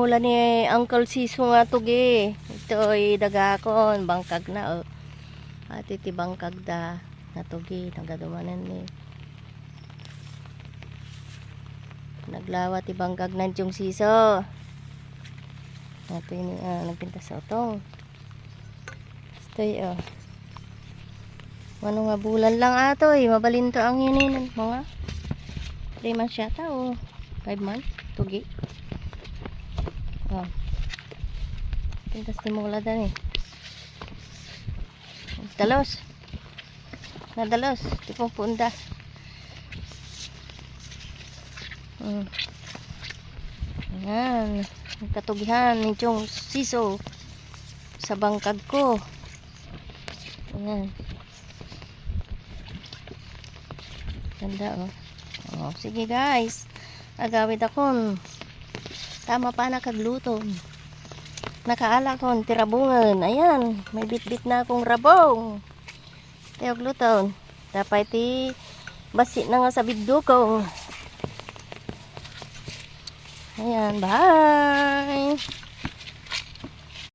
Mula ni Uncle Siso nga tugi. Ito ay dagakon, bangkag na oh. At iti bangkag da natugi, nagadumanan ni. Naglawat ti bangkag nan tiyong Siso. Ito ini nagpinta sa otong. Ito oh. Ano nga bulan lang ato eh, mabalinto ang hininan mga 3 months yata o 5 months, tugi. Oh. Pintas timula dan eh. Dalos. Nadalos, tipong punda. Ayan, katugihan ng tiyong Siso sa bangkag ko. Ayan. Ganda oh. Oh, sige guys. Agawid akon. Tama pa nakagluto. Nakaala kon tirabungan. Ayan, may bit-bit na akong rabong. Tiyog luton. Dapat ti basi na nga sa biddo ko. Ayan, bye.